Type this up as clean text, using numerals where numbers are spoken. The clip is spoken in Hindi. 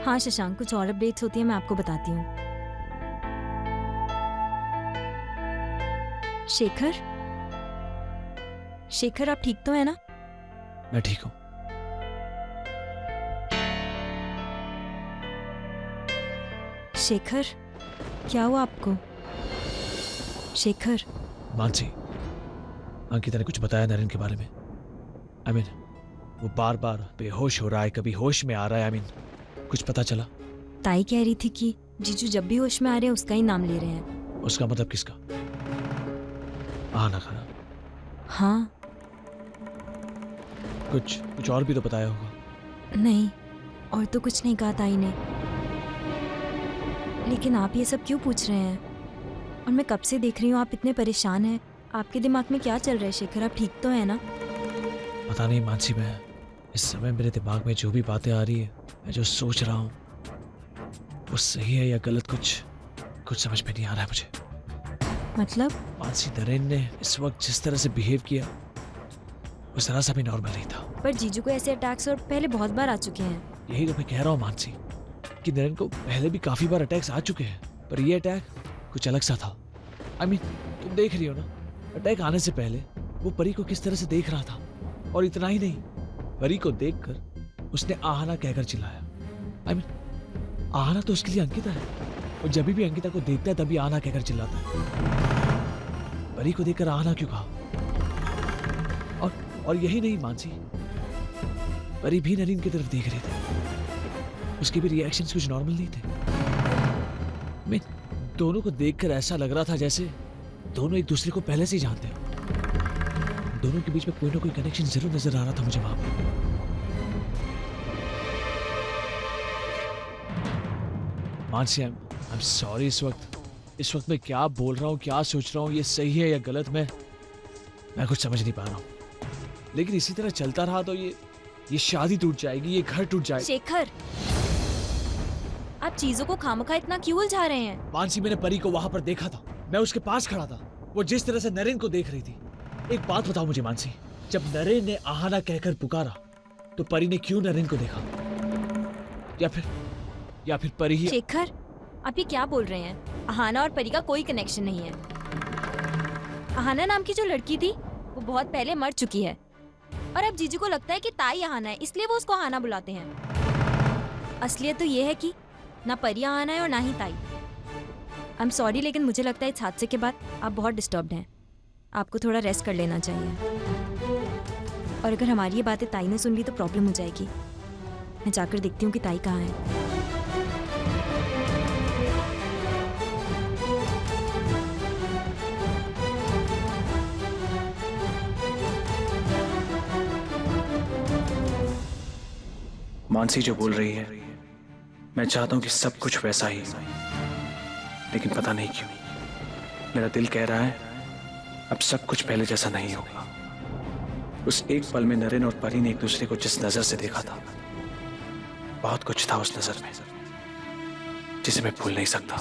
हाँ शशांक, कुछ और अपडेट्स होती है मैं आपको बताती हूँ। शेखर, शेखर आप ठीक तो है ना? मैं ठीक हूँ। शेखर, क्या हुआ आपको? शेखर। मानसी, अंकिता ने कुछ बताया नरेन के बारे में? I mean, वो बार बार बेहोश हो रहा है, कभी होश में आ रहा है। कुछ पता चला? ताई कह रही थी कि जीजू जब भी होश में आ रहे हैं उसका ही नाम ले रहे हैं। उसका मतलब किसका? आना खाना? हाँ। कुछ और भी तो बताया होगा। नहीं, और तो कुछ नहीं कहा ताई ने। लेकिन आप ये सब क्यों पूछ रहे हैं? और मैं कब से देख रही हूँ आप इतने परेशान हैं। आपके दिमाग में क्या चल रहा है शेखर? आप ठीक तो है ना? पता नहीं मानसी, मैं इस समय मेरे दिमाग में जो भी बातें आ रही है, मैं जो सोच रहा हूँ वो सही है या गलत, कुछ समझ में नहीं आ रहा है मुझे। मतलब? मानसी, नरेन ने इस वक्त जिस तरह से बिहेव किया वो जरा सा भी नॉर्मल नहीं था। पर जीजू को ऐसे अटैक्स और पहले बहुत बार आ चुके हैं। यही तो मैं कह रहा हूँ मानसी, कि नरेन को पहले भी काफी बार अटैक्स आ चुके हैं, पर ये अटैक कुछ अलग सा था। तुम देख रही हो ना, अटैक आने से पहले वो परी को किस तरह से देख रहा था। और इतना ही नहीं, परी को देखकर उसने आहाना कहकर चिल्लाया। आहाना तो उसके लिए अंकिता है, और जब भी अंकिता को देखता है तभी आहाना कहकर चिल्लाता है। परी को देखकर आहाना क्यों कहा? और यही नहीं मानसी, परी भी नरेन की तरफ देख रहे थे, उसके भी रिएक्शंस कुछ नॉर्मल नहीं थे। मैं दोनों को देखकर ऐसा लग रहा था जैसे दोनों एक दूसरे को पहले से ही जानते हैं। दोनों के बीच में कोई ना कोई कनेक्शन जरूर नजर आ रहा था मुझे वहां पर। Mansi, I am sorry. इस वक्त मैं क्या बोल रहा हूँ, क्या सोच रहा हूँ, ये सही है या गलत, मैं कुछ समझ नहीं पा रहा हूँ। लेकिन इसी तरह चलता रहा तो ये शादी टूट जाएगी, ये घर टूट जाएगा। शेखर, आप चीजों को खामखा इतना क्यों उलझा रहे हैं? मानसी, मैंने परी को वहां पर देखा था, मैं उसके पास खड़ा था, वो जिस तरह से नरेन को देख रही थी। एक बात बताओ मुझे मानसी, जब नरेन ने आहाना कहकर पुकारा तो परी ने क्यों नरेन को देखा? या फिर परी ही? शेखर, आप ये क्या बोल रहे हैं? आहाना और परी का कोई कनेक्शन नहीं है। आहाना नाम की जो लड़की थी वो बहुत पहले मर चुकी है, और अब जीजू को लगता है कि ताई आहाना है, इसलिए वो उसको आहाना बुलाते हैं। असलियत तो ये है कि ना परी आहाना है और ना ही ताई। आई एम सॉरी, लेकिन मुझे लगता है इस हादसे के बाद आप बहुत डिस्टर्ब्ड हैं। आपको थोड़ा रेस्ट कर लेना चाहिए, और अगर हमारी ये बातें ताई ने सुन ली तो प्रॉब्लम हो जाएगी। मैं जाकर देखती हूँ कि ताई कहाँ है। मानसी जो बोल रही है, मैं चाहता हूं कि सब कुछ वैसा ही हो, लेकिन पता नहीं क्यों मेरा दिल कह रहा है अब सब कुछ पहले जैसा नहीं होगा। उस एक पल में नरेन और परी ने एक दूसरे को जिस नजर से देखा था, बहुत कुछ था उस नजर में जिसे मैं भूल नहीं सकता।